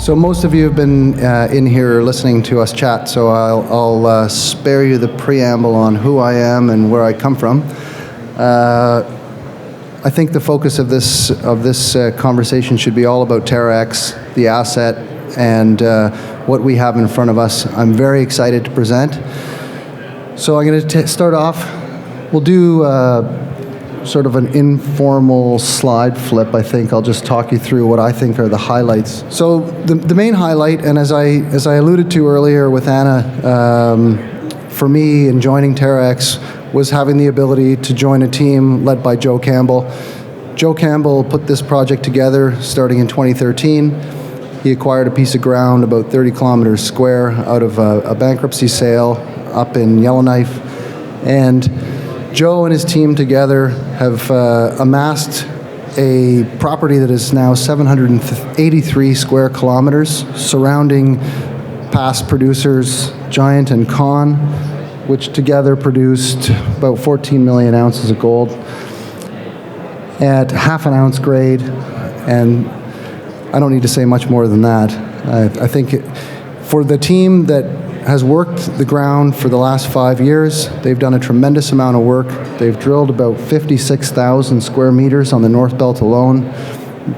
So most of you have been in here listening to us chat, so I'll spare you the preamble on who I am and where I come from. I think the focus of this conversation should be all about TerraX, the asset, and what we have in front of us. I'm very excited to present. So I'm going to start off. We'll do sort of an informal slide flip, I think. I'll just talk you through what I think are the highlights. So the main highlight, and as I alluded to earlier with Anna, for me in joining TerraX was having the ability to join a team led by Joe Campbell. Joe Campbell put this project together starting in 2013. He acquired a piece of ground about 30 kilometers square out of a bankruptcy sale up in Yellowknife. And Joe and his team together have amassed a property that is now 783 square kilometers surrounding past producers Giant and Con, which together produced about 14 million ounces of gold at half an ounce grade. And I don't need to say much more than that. I think for the team that has worked the ground for the last 5 years. They've done a tremendous amount of work. They've drilled about 56,000 square meters on the North Belt alone.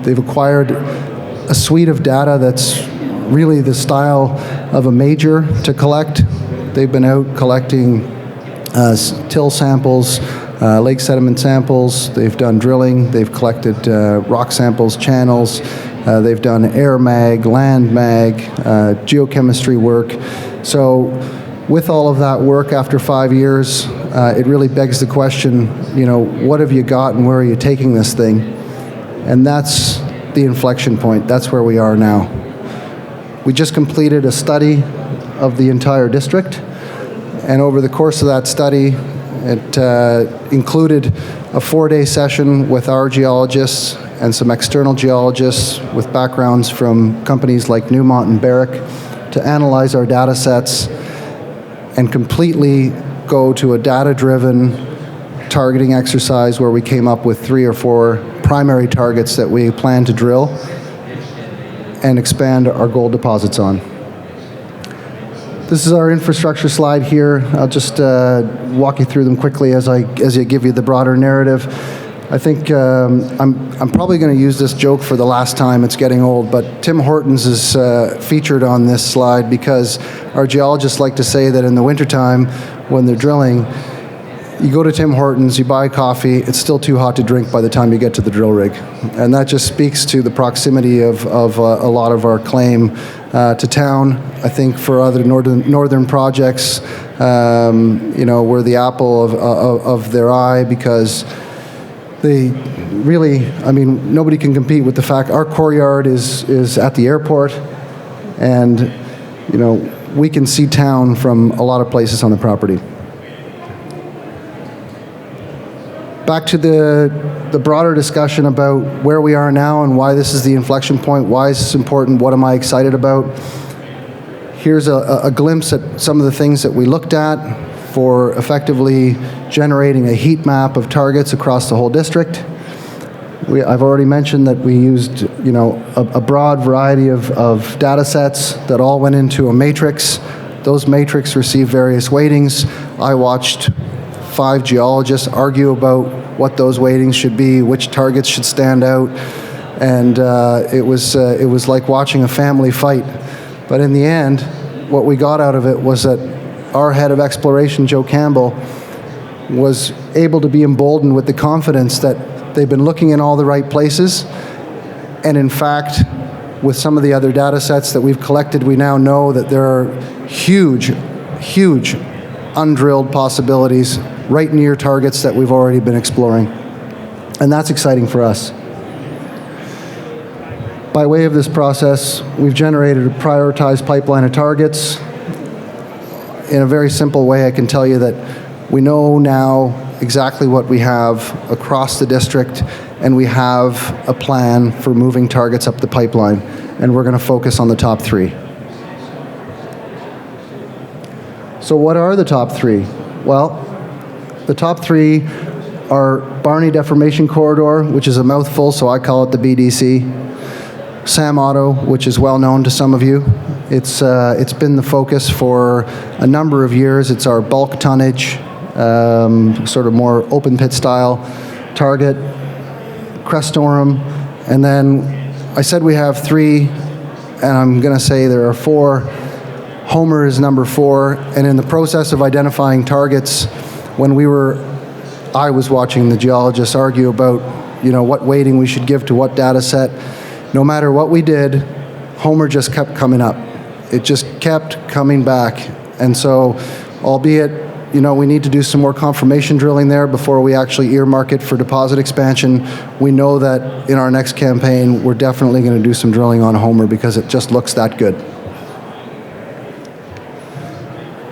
They've acquired a suite of data that's really the style of a major to collect. They've been out collecting till samples, lake sediment samples. They've done drilling. They've collected rock samples, channels. They've done air mag, land mag, geochemistry work. So with all of that work after 5 years, it really begs the question, what have you got and where are you taking this thing? And that's the inflection point. That's where we are now. We just completed a study of the entire district, and over the course of that study, it included a 4-day session with our geologists and some external geologists with backgrounds from companies like Newmont and Barrick to analyze our data sets and completely go to a data-driven targeting exercise where we came up with 3 or 4 primary targets that we plan to drill and expand our gold deposits on. This is our infrastructure slide here. I'll just walk you through them quickly as I give you the broader narrative. I think I'm probably going to use this joke for the last time. It's getting old, but Tim Hortons is featured on this slide because our geologists like to say that in the wintertime when they're drilling, you go to Tim Hortons, you buy coffee, it's still too hot to drink by the time you get to the drill rig. And that just speaks to the proximity of a lot of our claim to town. I think for other northern projects, we're the apple of their eye because they really, nobody can compete with the fact our core yard is at the airport, and, we can see town from a lot of places on the property. Back to the broader discussion about where we are now and why this is the inflection point, why is this important, what am I excited about? Here's a glimpse at some of the things that we looked at for effectively generating a heat map of targets across the whole district. I've already mentioned that we used, a broad variety of data sets that all went into a matrix. Those matrix received various weightings. I watched 5 geologists argue about what those weightings should be, which targets should stand out, and it was like watching a family fight. But in the end, what we got out of it was that our head of exploration, Joe Campbell, was able to be emboldened with the confidence that they've been looking in all the right places. And in fact, with some of the other data sets that we've collected, we now know that there are huge, huge undrilled possibilities right near targets that we've already been exploring. And that's exciting for us. By way of this process, we've generated a prioritized pipeline of targets. In a very simple way, I can tell you that we know now exactly what we have across the district, and we have a plan for moving targets up the pipeline, and we're going to focus on the top 3. So what are the top 3? Well, the top 3 are Barney Deformation Corridor, which is a mouthful, so I call it the BDC. Sam Otto, which is well known to some of you. It's been the focus for a number of years. It's our bulk tonnage, sort of more open pit style target. Crestorum, and then I said we have 3, and I'm going to say there are 4. Homer is number 4, and in the process of identifying targets, when I was watching the geologists argue about, what weighting we should give to what data set. No matter what we did, Homer just kept coming up. It just kept coming back, and so, albeit we need to do some more confirmation drilling there before we actually earmark it for deposit expansion. We know that in our next campaign, we're definitely going to do some drilling on Homer because it just looks that good.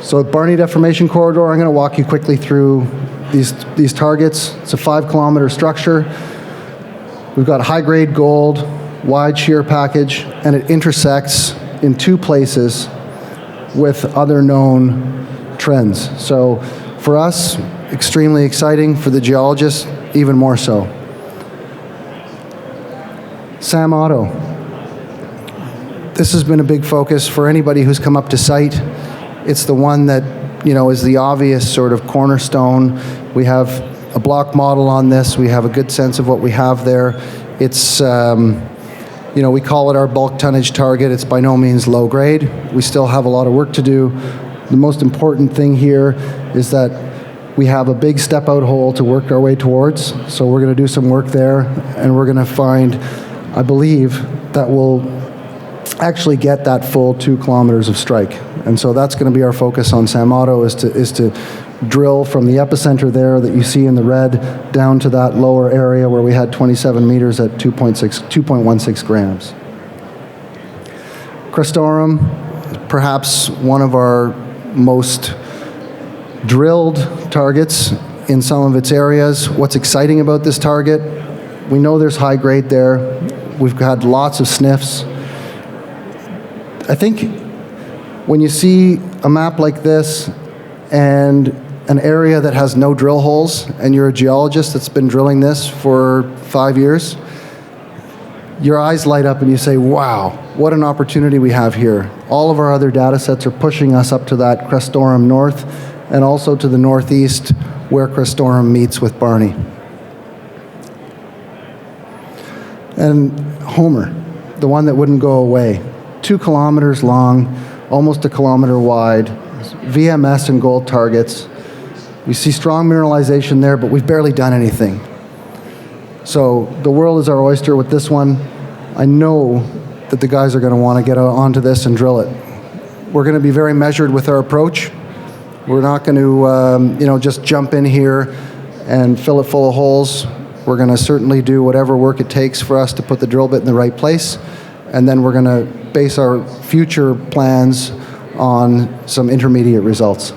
So Barney Deformation Corridor, I'm going to walk you quickly through these targets. It's a 5-kilometer structure. We've got high-grade gold, wide shear package, and it intersects in 2 places with other known trends. So for us, extremely exciting. For the geologists, even more so. Sam Otto. This has been a big focus for anybody who's come up to site. It's the one that, is the obvious sort of cornerstone. We have a block model on this. We have a good sense of what we have there. It's, we call it our bulk tonnage target. It's by no means low grade. We still have a lot of work to do. The most important thing here is that we have a big step out hole to work our way towards. So we're going to do some work there, and we're going to find, I believe, that we'll actually get that full 2 kilometers of strike. And so that's going to be our focus on Sam Otto, is to drill from the epicenter there that you see in the red down to that lower area where we had 27 meters at 2.16 grams. Crestorum, perhaps one of our most drilled targets in some of its areas. What's exciting about this target? We know there's high grade there. We've had lots of sniffs. I think when you see a map like this and an area that has no drill holes, and you're a geologist that's been drilling this for 5 years, your eyes light up and you say, wow, what an opportunity we have here. All of our other data sets are pushing us up to that Crestorum north and also to the northeast where Crestorum meets with Barney. And Homer, the one that wouldn't go away. 2 kilometers long, almost 1 kilometer wide, VMS and gold targets. We see strong mineralization there, but we've barely done anything. So the world is our oyster with this one. I know that the guys are going to want to get onto this and drill it. We're going to be very measured with our approach. We're not going to, just jump in here and fill it full of holes. We're going to certainly do whatever work it takes for us to put the drill bit in the right place, and then we're going to base our future plans on some intermediate results.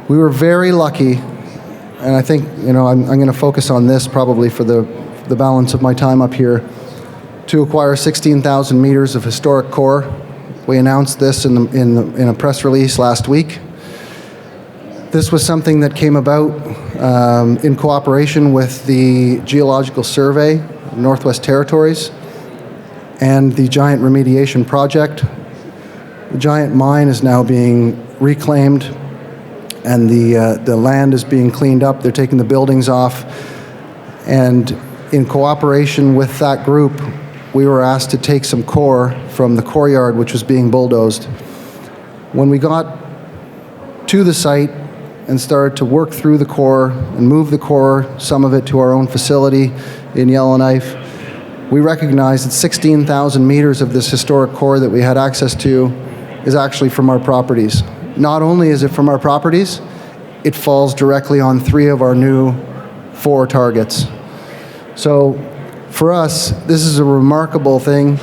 We were very lucky, and I think, I'm going to focus on this probably for the balance of my time up here, to acquire 16,000 meters of historic core. We announced this in a press release last week. This was something that came about in cooperation with the Geological Survey of Northwest Territories and the Giant Remediation Project. The Giant mine is now being reclaimed, and the land is being cleaned up. They're taking the buildings off, and in cooperation with that group, we were asked to take some core from the core yard, which was being bulldozed. When we got to the site and started to work through the core and move the core, some of it to our own facility in Yellowknife, we recognized that 16,000 meters of this historic core that we had access to is actually from our properties. Not only is it from our properties, it falls directly on 3 of our new 4 targets. So for us, this is a remarkable thing.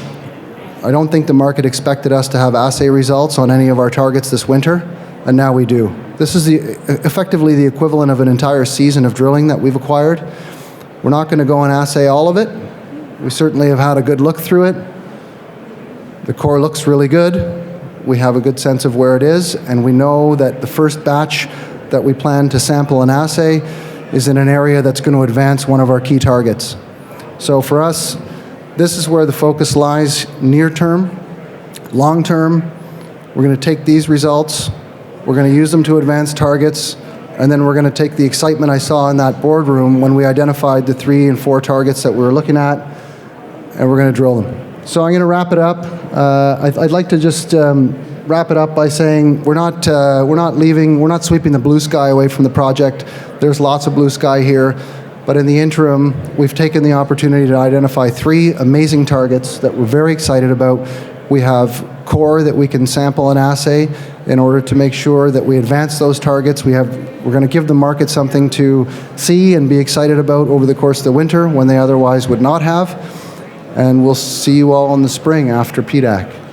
I don't think the market expected us to have assay results on any of our targets this winter, and now we do. This is effectively the equivalent of an entire season of drilling that we've acquired. We're not going to go and assay all of it. We certainly have had a good look through it. The core looks really good. We have a good sense of where it is, and we know that the first batch that we plan to sample and assay is in an area that's going to advance one of our key targets. So for us, this is where the focus lies near term. Long term, we're going to take these results, we're going to use them to advance targets, and then we're going to take the excitement I saw in that boardroom when we identified the 3 and 4 targets that we were looking at, and we're going to drill them. So I'm going to wrap it up. I'd like to just wrap it up by saying we're not sweeping the blue sky away from the project. There's lots of blue sky here. But in the interim, we've taken the opportunity to identify 3 amazing targets that we're very excited about. We have core that we can sample and assay in order to make sure that we advance those targets. We're going to give the market something to see and be excited about over the course of the winter when they otherwise would not have. And we'll see you all in the spring after PDAC.